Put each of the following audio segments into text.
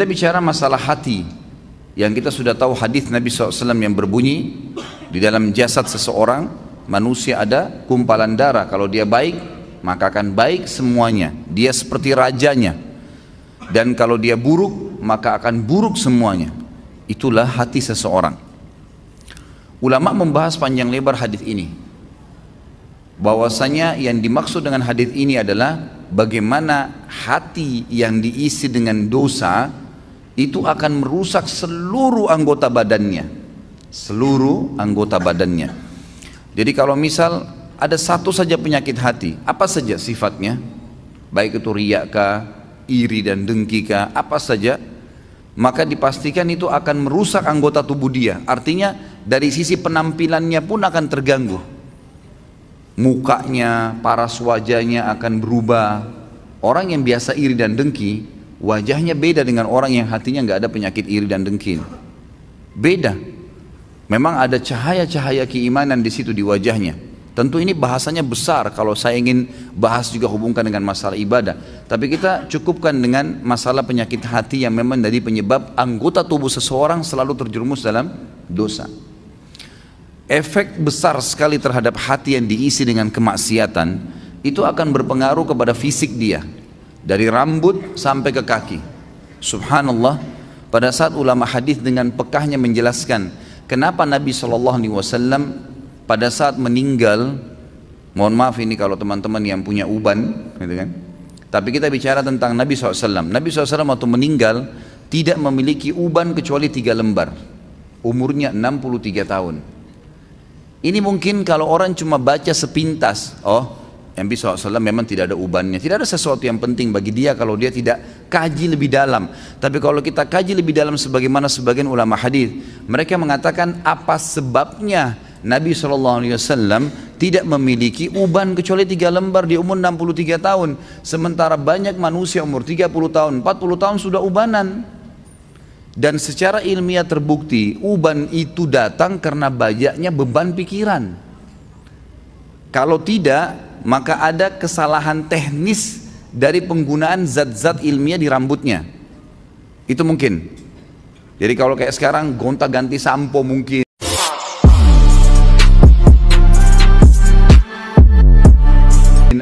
Kita bicara masalah hati, yang kita sudah tahu hadis Nabi SAW yang berbunyi, di dalam jasad seseorang manusia ada gumpalan darah. Kalau dia baik, maka akan baik semuanya, dia seperti rajanya. Dan kalau dia buruk, maka akan buruk semuanya. Itulah hati seseorang. Ulama membahas panjang lebar hadis ini, bahwasanya yang dimaksud dengan hadis ini adalah bagaimana hati yang diisi dengan dosa itu akan merusak seluruh anggota badannya. Seluruh anggota badannya. Jadi kalau misal ada satu saja penyakit hati, apa saja sifatnya, baik itu riya kah, iri dan dengki kah, apa saja, maka dipastikan itu akan merusak anggota tubuh dia. Artinya dari sisi penampilannya pun akan terganggu. Mukanya, paras wajahnya akan berubah. Orang yang biasa iri dan dengki, wajahnya beda dengan orang yang hatinya nggak ada penyakit iri dan dengki. Beda. Memang ada cahaya-cahaya keimanan di situ di wajahnya. Tentu ini bahasanya besar kalau saya ingin bahas juga hubungkan dengan masalah ibadah. Tapi kita cukupkan dengan masalah penyakit hati yang memang dari penyebab anggota tubuh seseorang selalu terjerumus dalam dosa. Efek besar sekali terhadap hati yang diisi dengan kemaksiatan itu akan berpengaruh kepada fisik dia, dari rambut sampai ke kaki. Subhanallah, pada saat ulama hadis dengan pekahnya menjelaskan kenapa Nabi SAW pada saat meninggal, mohon maaf ini kalau teman-teman yang punya uban, gitu kan? Tapi kita bicara tentang Nabi SAW. Nabi SAW waktu meninggal tidak memiliki uban kecuali 3 lembar. Umurnya 63 tahun. Ini mungkin kalau orang cuma baca sepintas, oh Nabi SAW memang tidak ada ubannya. Tidak ada sesuatu yang penting bagi dia kalau dia tidak kaji lebih dalam. Tapi kalau kita kaji lebih dalam sebagaimana sebagian ulama hadis, mereka mengatakan apa sebabnya Nabi SAW tidak memiliki uban kecuali 3 lembar di umur 63 tahun. Sementara banyak manusia umur 30 tahun, 40 tahun sudah ubanan. Dan secara ilmiah terbukti uban itu datang karena banyaknya beban pikiran. Kalau tidak, maka ada kesalahan teknis dari penggunaan zat-zat ilmiah di rambutnya. Itu mungkin. Jadi kalau kayak sekarang gonta-ganti sampo mungkin,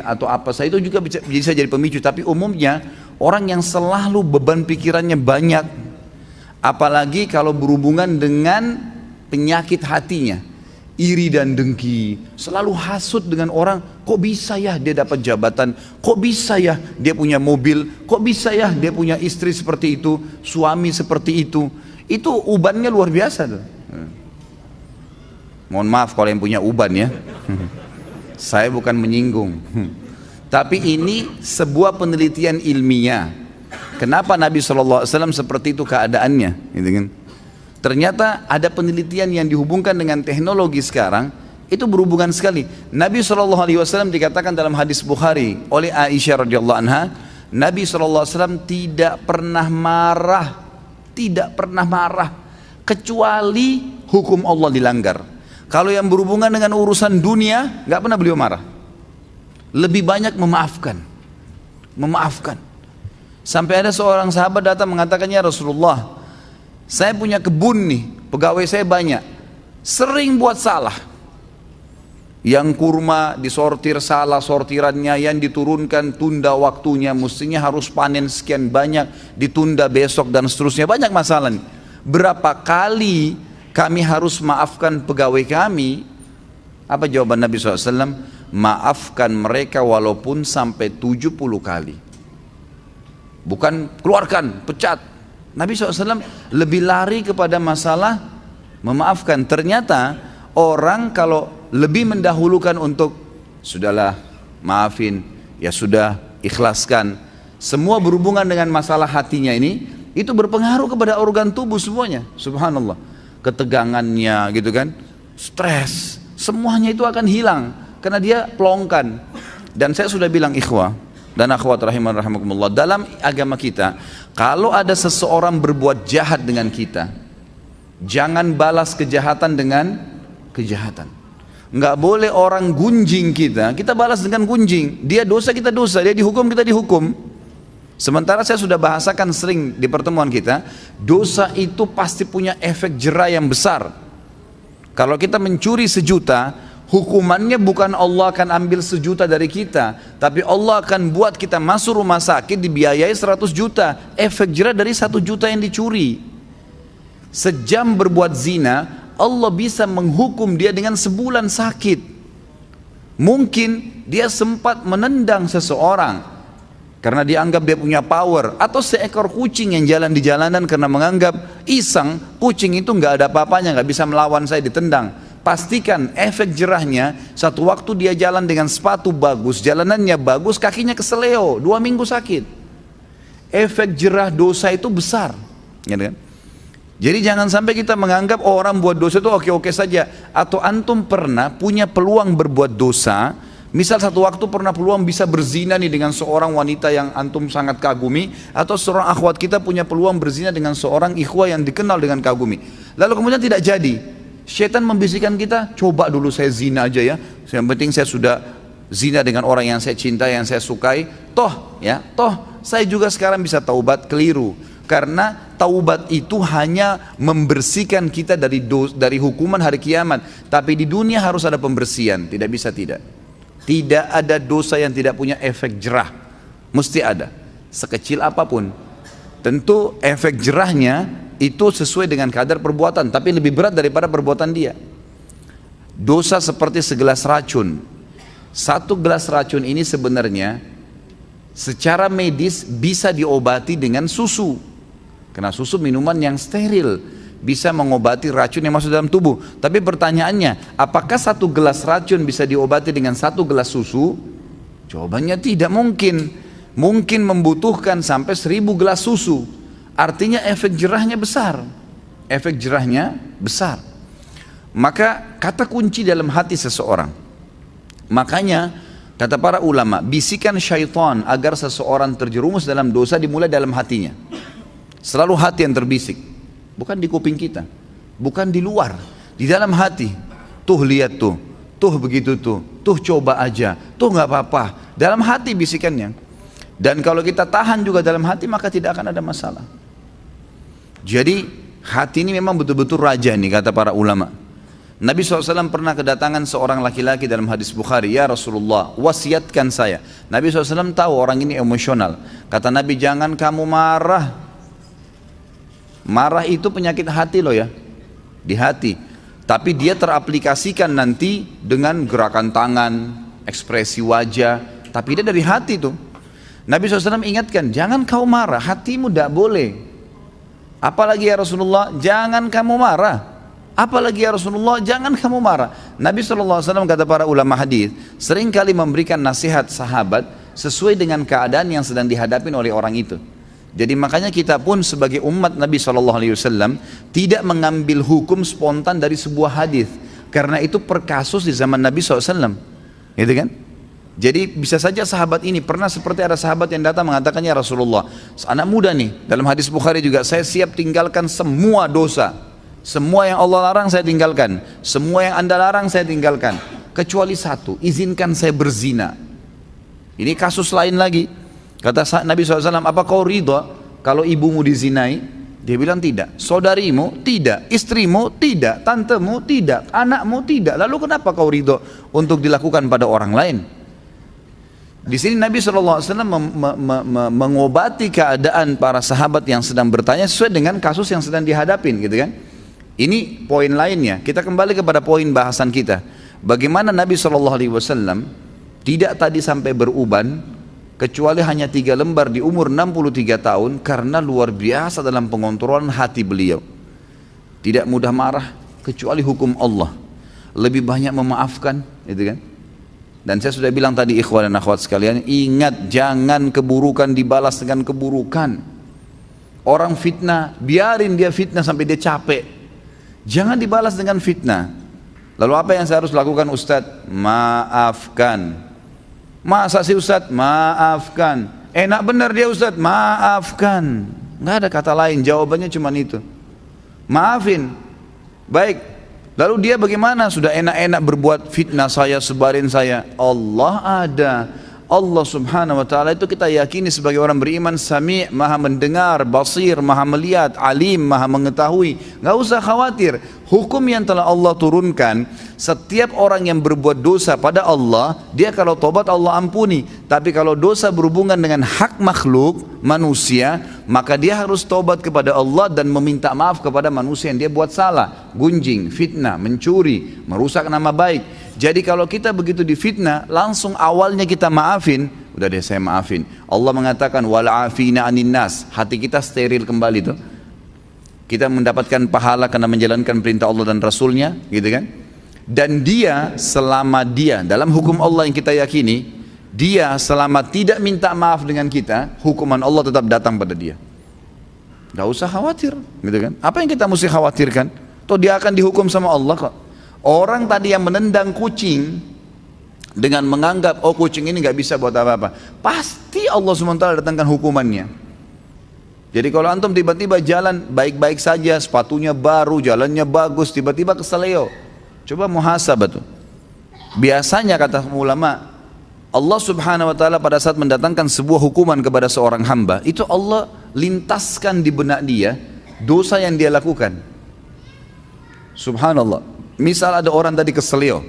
atau apa saja itu juga bisa jadi pemicu. Tapi umumnya orang yang selalu beban pikirannya banyak, apalagi kalau berhubungan dengan penyakit hatinya, iri dan dengki, selalu hasut dengan orang, kok bisa ya dia dapat jabatan, kok bisa ya dia punya mobil, kok bisa ya dia punya istri seperti itu, suami seperti itu ubannya luar biasa tuh. Mohon maaf kalau yang punya uban ya. Saya bukan menyinggung. Tapi ini sebuah penelitian ilmiah. Kenapa Nabi SAW seperti itu keadaannya, gitu kan? Ternyata ada penelitian yang dihubungkan dengan teknologi sekarang, itu berhubungan sekali. Nabi SAW dikatakan dalam hadis Bukhari oleh Aisyah radhiyallahu anha, Nabi SAW tidak pernah marah, kecuali hukum Allah dilanggar. Kalau yang berhubungan dengan urusan dunia, nggak pernah beliau marah. Lebih banyak memaafkan. Sampai ada seorang sahabat datang mengatakannya, Rasulullah, saya punya kebun nih, pegawai saya banyak, sering buat salah. Yang kurma disortir salah sortirannya, yang diturunkan tunda waktunya, mestinya harus panen sekian banyak, ditunda besok dan seterusnya, banyak masalah nih. Berapa kali kami harus maafkan pegawai kami? Apa jawaban Nabi SAW? Maafkan mereka walaupun sampai 70 kali. Bukan keluarkan, pecat. Nabi SAW lebih lari kepada masalah memaafkan. Ternyata orang kalau lebih mendahulukan untuk sudahlah maafin, ya sudah ikhlaskan, semua berhubungan dengan masalah hatinya ini, itu berpengaruh kepada organ tubuh semuanya. Subhanallah, ketegangannya gitu kan, stres, semuanya itu akan hilang karena dia pelongkan. Dan saya sudah bilang ikhwah dan akhwat rahimakumullah, dalam agama kita kalau ada seseorang berbuat jahat dengan kita, jangan balas kejahatan dengan kejahatan. Nggak boleh orang gunjing kita balas dengan gunjing. Dia dosa, kita dosa. Dia dihukum, kita dihukum. Sementara saya sudah bahasakan sering di pertemuan kita, dosa itu pasti punya efek jera yang besar. Kalau kita mencuri 1.000.000, hukumannya bukan Allah akan ambil 1.000.000 dari kita, tapi Allah akan buat kita masuk rumah sakit dibiayai 100 juta. Efek jera dari 1 juta yang dicuri. Sejam berbuat zina, Allah bisa menghukum dia dengan sebulan sakit. Mungkin dia sempat menendang seseorang karena dianggap dia punya power, atau seekor kucing yang jalan di jalanan karena menganggap iseng, kucing itu nggak ada apa-apanya, nggak bisa melawan saya, ditendang. Pastikan efek jerahnya, satu waktu dia jalan dengan sepatu bagus, jalanannya bagus, kakinya keseleo, 2 minggu sakit. Efek jerah dosa itu besar, gitu kan? Jadi jangan sampai kita menganggap orang buat dosa itu oke-oke saja. Atau antum pernah punya peluang berbuat dosa, misal satu waktu pernah peluang bisa berzina nih dengan seorang wanita yang antum sangat kagumi, atau seorang akhwat kita punya peluang berzina dengan seorang ikhwah yang dikenal dengan kagumi, lalu kemudian tidak jadi. Syaitan membisikkan kita, coba dulu saya zina aja ya, yang penting saya sudah zina dengan orang yang saya cintai, yang saya sukai, toh saya juga sekarang bisa taubat. Keliru. Karena taubat itu hanya membersihkan kita dari hukuman hari kiamat, tapi di dunia harus ada pembersihan. Tidak bisa tidak. Tidak ada dosa yang tidak punya efek jerah. Mesti ada. Sekecil apapun. Tentu efek jerahnya itu sesuai dengan kadar perbuatan, tapi lebih berat daripada perbuatan dia. Dosa seperti segelas racun. 1 gelas racun ini sebenarnya secara medis bisa diobati dengan susu. Karena susu minuman yang steril, bisa mengobati racun yang masuk dalam tubuh. Tapi pertanyaannya, apakah 1 gelas racun bisa diobati dengan 1 gelas susu? Jawabannya tidak mungkin. Mungkin membutuhkan sampai 1000 gelas susu. Artinya efek jerahnya besar. Efek jerahnya besar. Maka kata kunci dalam hati seseorang. Makanya kata para ulama, bisikan syaitan agar seseorang terjerumus dalam dosa dimulai dalam hatinya. Selalu hati yang terbisik, bukan di kuping kita, bukan di luar, di dalam hati. Tuh lihat tuh begitu tuh coba aja, tuh nggak apa-apa. Dalam hati bisikannya. Dan kalau kita tahan juga dalam hati, maka tidak akan ada masalah. Jadi hati ini memang betul-betul raja nih, kata para ulama. Nabi SAW pernah kedatangan seorang laki-laki dalam hadis Bukhari, ya Rasulullah, wasiatkan saya. Nabi SAW tahu orang ini emosional. Kata Nabi, jangan kamu marah. Marah itu penyakit hati loh ya, di hati. Tapi dia teraplikasikan nanti dengan gerakan tangan, ekspresi wajah, tapi dia dari hati tuh. Nabi SAW ingatkan, jangan kau marah, hatimu tidak boleh. Apalagi ya Rasulullah, jangan kamu marah. Apalagi ya Rasulullah, jangan kamu marah. Nabi SAW kata para ulama hadis, seringkali memberikan nasihat sahabat sesuai dengan keadaan yang sedang dihadapi oleh orang itu. Jadi makanya kita pun sebagai umat Nabi SAW tidak mengambil hukum spontan dari sebuah hadis, karena itu per kasus di zaman Nabi SAW, gitu kan? Jadi bisa saja sahabat ini pernah seperti ada sahabat yang datang mengatakan, ya Rasulullah, anak muda nih, dalam hadis Bukhari juga, saya siap tinggalkan semua dosa, semua yang Allah larang saya tinggalkan, semua yang Anda larang saya tinggalkan, kecuali satu, izinkan saya berzina. Ini kasus lain lagi. Kata Nabi SAW, apa kau ridha kalau ibumu dizinai? Dia bilang tidak. Saudarimu? Tidak. Istrimu? Tidak. Tantemu? Tidak. Anakmu? Tidak. Lalu kenapa kau ridha untuk dilakukan pada orang lain? Di sini Nabi SAW mengobati keadaan para sahabat yang sedang bertanya sesuai dengan kasus yang sedang dihadapin, gitu kan? Ini poin lainnya. Kita kembali kepada poin bahasan kita. Bagaimana Nabi SAW tidak tadi sampai beruban, kecuali hanya 3 lembar di umur 63 tahun, karena luar biasa dalam pengontrolan hati beliau. Tidak mudah marah, kecuali hukum Allah. Lebih banyak memaafkan, gitu kan? Dan saya sudah bilang tadi, ikhwan dan akhwat sekalian, ingat, jangan keburukan dibalas dengan keburukan. Orang fitnah, biarin dia fitnah sampai dia capek. Jangan dibalas dengan fitnah. Lalu apa yang saya harus lakukan, Ustadz? Maafkan. Masa sih Ustadz? Maafkan. Enak benar dia Ustadz? Maafkan. Nggak ada kata lain, jawabannya cuma itu. Maafin. Baik. Lalu dia bagaimana? Sudah enak-enak berbuat fitnah saya, sebarin saya. Allah ada. Allah subhanahu wa ta'ala itu kita yakini sebagai orang beriman, Sami', maha mendengar, Basir, maha melihat, Alim, maha mengetahui. Gak usah khawatir, hukum yang telah Allah turunkan, setiap orang yang berbuat dosa pada Allah, dia kalau tobat Allah ampuni. Tapi kalau dosa berhubungan dengan hak makhluk, manusia, maka dia harus tobat kepada Allah dan meminta maaf kepada manusia yang dia buat salah, gunjing, fitnah, mencuri, merusak nama baik. Jadi kalau kita begitu difitnah, langsung awalnya kita maafin, udah deh saya maafin. Allah mengatakan wal afina anin nas, hati kita steril kembali tuh. Kita mendapatkan pahala karena menjalankan perintah Allah dan Rasulnya, gitu kan? Dan dia selama dia dalam hukum Allah yang kita yakini, dia selama tidak minta maaf dengan kita, hukuman Allah tetap datang pada dia. Gak usah khawatir, gitu kan? Apa yang kita mesti khawatirkan? Toh dia akan dihukum sama Allah kok. Orang tadi yang menendang kucing dengan menganggap oh kucing ini gak bisa buat apa-apa, pasti Allah SWT datangkan hukumannya. Jadi kalau antum tiba-tiba jalan baik-baik saja, sepatunya baru, jalannya bagus, tiba-tiba keseleo, coba muhasabah tuh. Biasanya kata ulama, Allah subhanahu wa ta'ala pada saat mendatangkan sebuah hukuman kepada seorang hamba, itu Allah lintaskan di benak dia dosa yang dia lakukan. Subhanallah. Misal ada orang tadi keselio,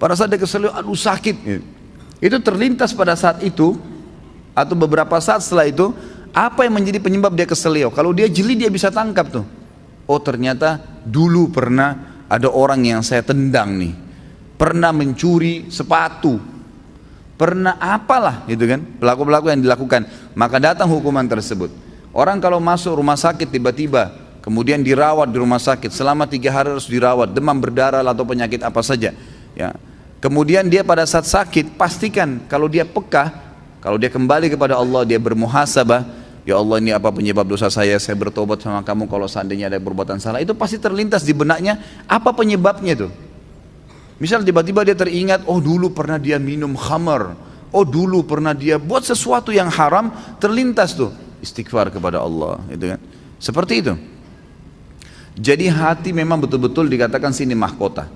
pada saat dia keselio, aduh sakit, itu terlintas pada saat itu atau beberapa saat setelah itu, apa yang menjadi penyebab dia keselio? Kalau dia jeli dia bisa tangkap tuh. Oh ternyata dulu pernah ada orang yang saya tendang nih, pernah mencuri sepatu, pernah apalah gitu kan, pelaku-pelaku yang dilakukan, maka datang hukuman tersebut. Orang kalau masuk rumah sakit tiba-tiba kemudian dirawat di rumah sakit selama 3 hari harus dirawat, demam berdarah atau penyakit apa saja ya. Kemudian dia pada saat sakit pastikan kalau dia peka, kalau dia kembali kepada Allah, dia bermuhasabah, ya Allah ini apa penyebab dosa saya bertobat sama kamu kalau seandainya ada perbuatan salah, itu pasti terlintas di benaknya apa penyebabnya tuh. Misal tiba-tiba dia teringat, oh dulu pernah dia minum khamar, oh dulu pernah dia buat sesuatu yang haram, terlintas tuh istighfar kepada Allah, gitu kan. Seperti itu. Jadi hati memang betul-betul dikatakan sini mahkota.